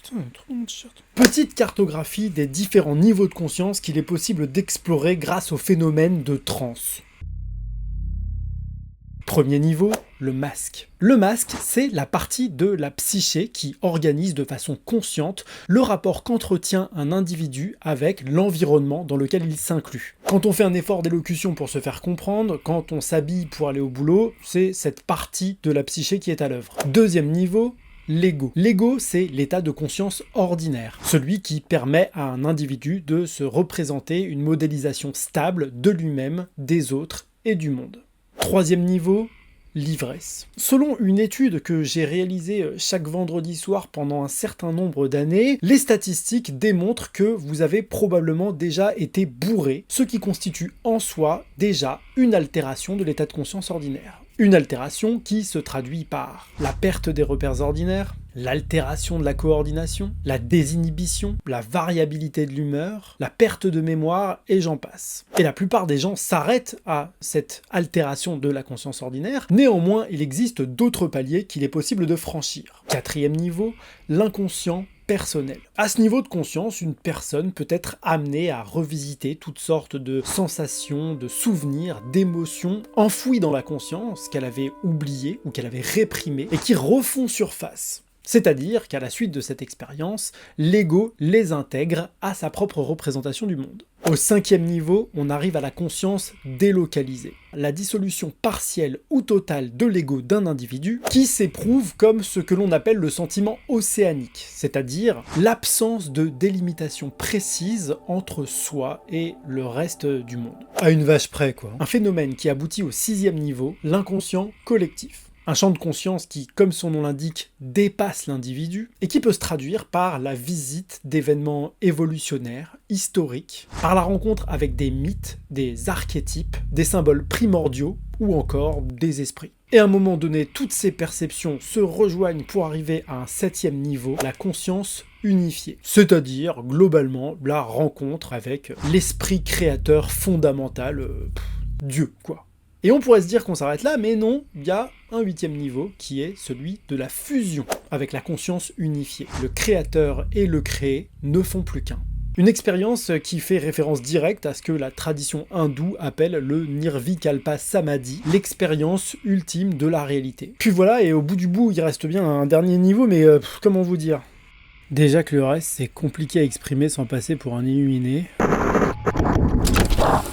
Putain, trop dans mon t-shirt. Petite cartographie des différents niveaux de conscience qu'il est possible d'explorer grâce au phénomène de transe. Premier niveau, le masque. Le masque, c'est la partie de la psyché qui organise de façon consciente le rapport qu'entretient un individu avec l'environnement dans lequel il s'inclut. Quand on fait un effort d'élocution pour se faire comprendre, quand on s'habille pour aller au boulot, c'est cette partie de la psyché qui est à l'œuvre. Deuxième niveau, l'ego. L'ego, c'est l'état de conscience ordinaire, celui qui permet à un individu de se représenter une modélisation stable de lui-même, des autres et du monde. Troisième niveau, l'ivresse. Selon une étude que j'ai réalisée chaque vendredi soir pendant un certain nombre d'années, les statistiques démontrent que vous avez probablement déjà été bourré, ce qui constitue en soi déjà une altération de l'état de conscience ordinaire. Une altération qui se traduit par la perte des repères ordinaires, l'altération de la coordination, la désinhibition, la variabilité de l'humeur, la perte de mémoire, et j'en passe. Et la plupart des gens s'arrêtent à cette altération de la conscience ordinaire, néanmoins il existe d'autres paliers qu'il est possible de franchir. Quatrième niveau, l'inconscient personnel. À ce niveau de conscience, une personne peut être amenée à revisiter toutes sortes de sensations, de souvenirs, d'émotions enfouies dans la conscience qu'elle avait oubliées ou qu'elle avait réprimées et qui refont surface. C'est-à-dire qu'à la suite de cette expérience, l'ego les intègre à sa propre représentation du monde. Au cinquième niveau, on arrive à la conscience délocalisée, la dissolution partielle ou totale de l'ego d'un individu qui s'éprouve comme ce que l'on appelle le sentiment océanique, c'est-à-dire l'absence de délimitation précise entre soi et le reste du monde. À une vache près, quoi. Un phénomène qui aboutit au sixième niveau, l'inconscient collectif. Un champ de conscience qui, comme son nom l'indique, dépasse l'individu et qui peut se traduire par la visite d'événements évolutionnaires, historiques, par la rencontre avec des mythes, des archétypes, des symboles primordiaux ou encore des esprits. Et à un moment donné, toutes ces perceptions se rejoignent pour arriver à un septième niveau, la conscience unifiée. C'est-à-dire, globalement, la rencontre avec l'esprit créateur fondamental, Dieu, quoi. Et on pourrait se dire qu'on s'arrête là, mais non, il y a un huitième niveau qui est celui de la fusion avec la conscience unifiée. Le créateur et le créé ne font plus qu'un. Une expérience qui fait référence directe à ce que la tradition hindoue appelle le Nirvikalpa Samadhi, l'expérience ultime de la réalité. Puis voilà, et au bout du bout, il reste bien un dernier niveau, mais comment vous dire ? Déjà que le reste, c'est compliqué à exprimer sans passer pour un illuminé.